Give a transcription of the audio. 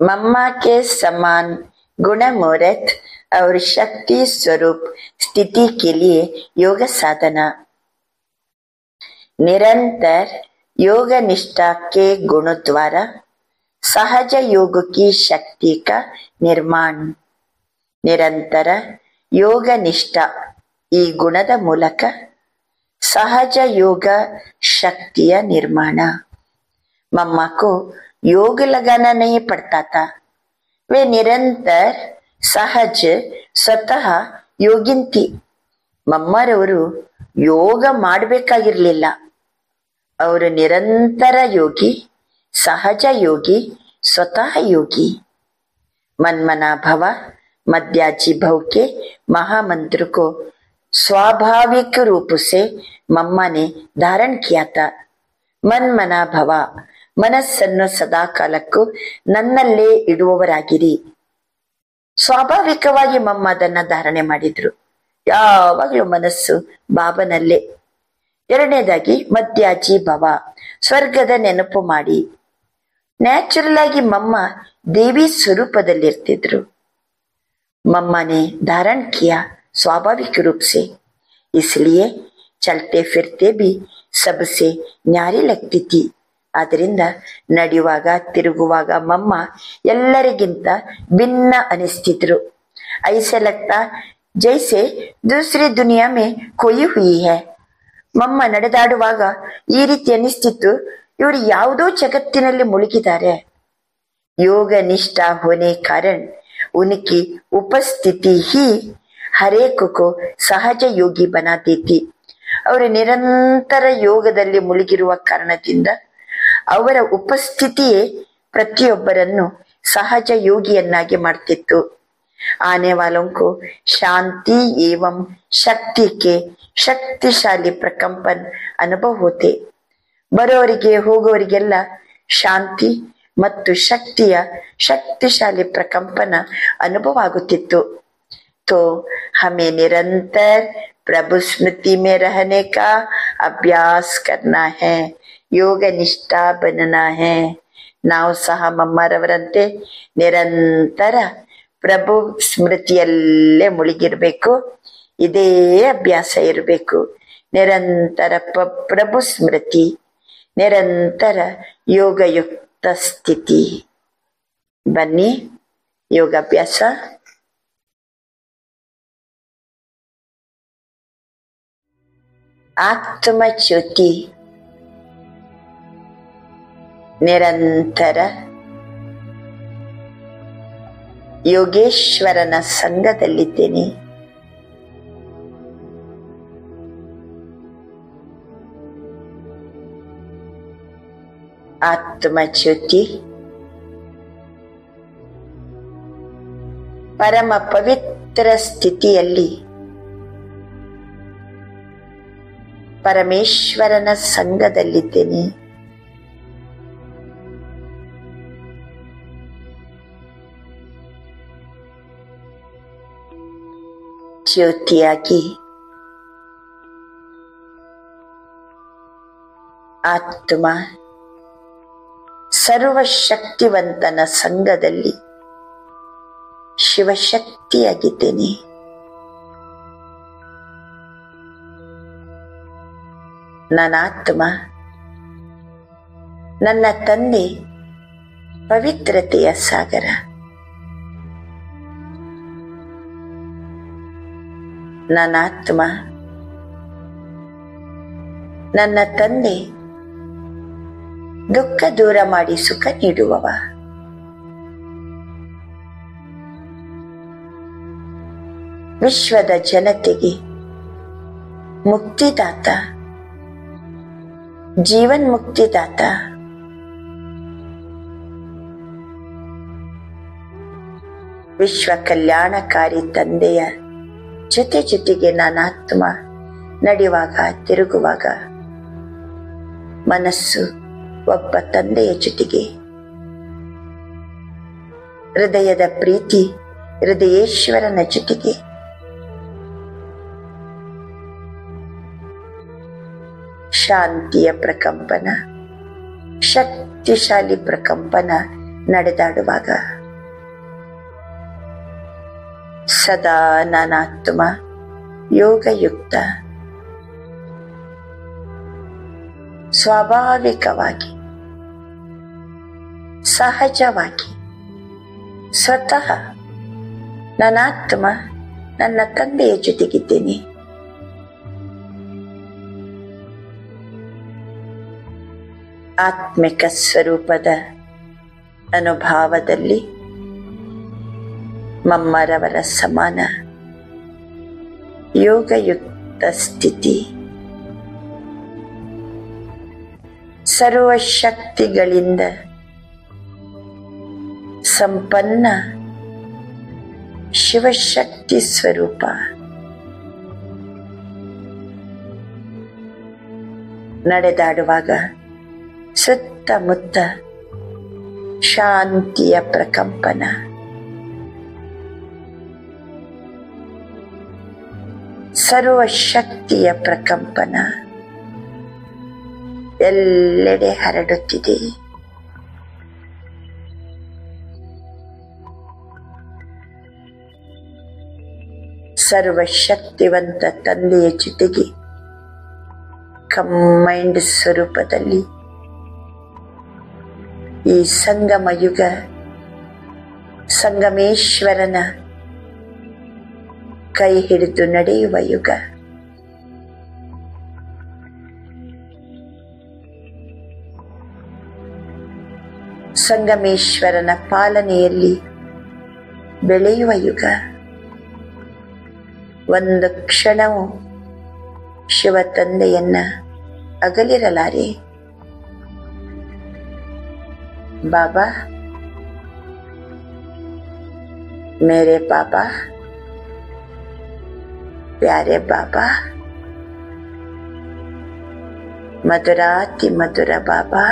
मम्मा के समान गुण मुहूर्त और शक्ति स्वरूप स्थिति के लिए योग साधना। निरंतर योग निष्ठा के गुणों द्वारा सहज योग की शक्ति का निर्माण। निरंतर योग निष्ठा ಈ ಗುಣದ ಮೂಲಕ सहज योग शक्तिಯ निर्माण। मम्मा को योग लगाना नहीं पड़ता था, वे निरंतर सहज स्वतः ಯೋಗಿನ್ ಥಿ। ಮಮ್ಮರವರು ಯೋಗ ಮಾಡಬೇಕಾಗಿರ್ಲಿಲ್ಲ, ಅವರು ನಿರಂತರ ಯೋಗಿ, सहज योगी, स्वतः योगी। मनमना भव मध्याजी भव के महामंत्र को स्वाभाविक रूप से मम्मा ने धारण किया था। ಮನ್ಮನ ಭವ, ಮನಸ್ಸನ್ನು ಸದಾ ಕಾಲಕ್ಕೂ ನನ್ನಲ್ಲೇ ಇಡುವವರಾಗಿರಿ। ಸ್ವಾಭಾವಿಕವಾಗಿ ಮಮ್ಮ ಅದನ್ನ ಧಾರಣೆ ಮಾಡಿದ್ರು, ಯಾವಾಗಲೂ ಮನಸ್ಸು ಬಾಬನಲ್ಲೇ। ಎರಡನೇದಾಗಿ ಮಧ್ಯಾಜಿ ಭವ, ಸ್ವರ್ಗದ ನೆನಪು ಮಾಡಿ। ನ್ಯಾಚುರಲ್ ಆಗಿ ಮಮ್ಮ ದೇವಿ ಸ್ವರೂಪದಲ್ಲಿರ್ತಿದ್ರು। मम्मा ने धारण किया स्वाभाविक रूप से, इसलिए चलते फिरते भी सबसे न्यारी लगती थी। आदरिंद ನಡೆಯುವಾಗ ತಿರುಗುವಾಗ मम्मा ಎಲ್ಲರಿಗಿಂತ ಭಿನ್ನ ಅನಿಸ್ತಿದ್ರು। ऐसे लगता जैसे दूसरी दुनिया में कोई हुई है। मम्मा ನಡೆದಾಡುವಾಗ ಈ ರೀತಿ ಅನಿಸ್ತಿತ್ತು, ಇವರು ಯಾವುದೋ ಜಗತ್ತಿನಲ್ಲಿ ಮುಳುಗಿದ್ದಾರೆ। योग निष्ठा होने कारण उनकी उपस्थिति ही हरेक को सहज योगी बना देती। ಅವರು ನಿರಂತರ ಯೋಗದಲ್ಲಿ ಮುಳುಗಿರುವ ಕಾರಣದಿಂದ ಅವರ ಉಪಸ್ಥಿತಿಯೇ ಪ್ರತಿಯೊಬ್ಬರನ್ನು ಸಹಜ ಯೋಗಿಯನ್ನಾಗಿ ಮಾಡ್ತಿತ್ತು। आने वालों को शांति एवं शक्ति के शक्तिशाली प्रकंपन अनुभव होते। ಬರೋರಿಗೆ ಹೋಗೋರಿಗೆಲ್ಲ ಶಾಂತಿ ಮತ್ತು ಶಕ್ತಿಯ ಶಕ್ತಿಶಾಲಿ ಪ್ರಕಂಪನ ಅನುಭವ ಆಗುತ್ತಿತ್ತು। तो हमें निरंतर प्रभु स्मृति में रहने का अभ्यास करना है, योग निष्ठा बनना है। ನಾವು ಸಹ ಮಮ್ಮರವರಂತೆ ನಿರಂತರ ಪ್ರಭು ಸ್ಮೃತಿಯಲ್ಲೇ ಮುಳುಗಿರ್ಬೇಕು, ಇದೇ ಅಭ್ಯಾಸ ಇರಬೇಕು। ನಿರಂತರ ಪ್ರಭು ಸ್ಮೃತಿ, ನಿರಂತರ ಯೋಗಯುಕ್ತ ಸ್ಥಿತಿ। ಬನ್ನಿ ಯೋಗಾಭ್ಯಾಸ। ಆತ್ಮ ಜ್ಯೋತಿ ನಿರಂತರ ಯೋಗೇಶ್ವರನ ಸಂಗದಲ್ಲಿದ್ದೇನೆ। ಆತ್ಮ ಜ್ಯೋತಿ ಪರಮ ಪವಿತ್ರ ಸ್ಥಿತಿಯಲ್ಲಿ ಪರಮೇಶ್ವರನ ಸಂಗದಲ್ಲಿದ್ದೇನೆ। ಜ್ಯೋತಿಯಾಗಿ ಆತ್ಮ ಸರ್ವಶಕ್ತಿವಂತನ ಸಂಗದಲ್ಲಿ ಶಿವಶಕ್ತಿಯಾಗಿದ್ದೇನೆ। ನನ್ನಾತ್ಮ ನನ್ನ ತಂದೆ ಪವಿತ್ರತೆಯ ಸಾಗರ। ನನ್ನಾತ್ಮ ನನ್ನ ತಂದೆ ದುಃಖ ದೂರ ಮಾಡಿ ಸುಖ ನೀಡುವವ। ವಿಶ್ವದ ಜನತೆಗೆ ಮುಕ್ತಿದಾತ, ಜೀವನ್ ಮುಕ್ತಿದಾತ। ವಿಶ್ವ ಕಲ್ಯಾಣಕಾರಿ ತಂದೆಯ ಜೊತೆ ಜೊತೆಗೆ ನಾನಾತ್ಮ ನಡೆಯುವಾಗ ತಿರುಗುವಾಗ ಮನಸ್ಸು ಒಬ್ಬ ತಂದೆಯ ಜೊತೆಗೆ, ಹೃದಯದ ಪ್ರೀತಿ ಹೃದಯೇಶ್ವರನ ಜೊತೆಗೆ, ಶಾಂತಿಯ ಪ್ರಕಂಪನ, ಶಕ್ತಿಶಾಲಿ ಪ್ರಕಂಪನ ನಡೆದಾಡುವಾಗ ಸದಾ ನಾನಾತ್ಮ ಯೋಗಯುಕ್ತ ಸ್ವಾಭಾವಿಕವಾಗಿ ಸಹಜವಾಗಿ ಸ್ವತಃ ನಾನಾತ್ಮ ನನ್ನ ತಂದೆಯ ಜೊತೆಗಿದ್ದೇನೆ. ಆತ್ಮಿಕ ಸ್ವರೂಪದ ಅನುಭಾವದಲ್ಲಿ ಮಮ್ಮರವರ ಸಮಾನ ಯೋಗಯುಕ್ತ ಸ್ಥಿತಿ, ಸರ್ವಶಕ್ತಿಗಳಿಂದ ಸಂಪನ್ನ ಶಿವಶಕ್ತಿ ಸ್ವರೂಪ. ನಡೆದಾಡುವಾಗ ಸುತ್ತಮುತ್ತ ಶಾಂತಿಯ ಪ್ರಕಂಪನ, ಸರ್ವಶಕ್ತಿಯ ಪ್ರಕಂಪನ ಎಲ್ಲೆಡೆ ಹರಡುತ್ತಿದೆ. ಸರ್ವಶಕ್ತಿವಂತ ತಂದೆಯ ಜೊತೆಗೆ ಕಂಬೈನ್ಡ್ ಸ್ವರೂಪದಲ್ಲಿ ಈ ಸಂಗಮ ಯುಗ ಸಂಗಮೇಶ್ವರನ ಕೈ ಹಿಡಿದು ನಡೆಯುವ ಯುಗ. ಸಂಗಮೇಶ್ವರನ ಪಾಲನೆಯಲ್ಲಿ ಬೆಳೆಯುವ ಯುಗ. ಒಂದು ಕ್ಷಣವೂ ಶಿವ ತಂದೆಯನ್ನ ಅಗಲಿರಲಾರೆ. ಬಾಬಾ, ಮೇರೆ ಬಾಬಾ, ಪ್ಯಾರೆ ಬಾಬಾ, ಮಧುರಾತಿ ಮಧುರ ಬಾಬಾ.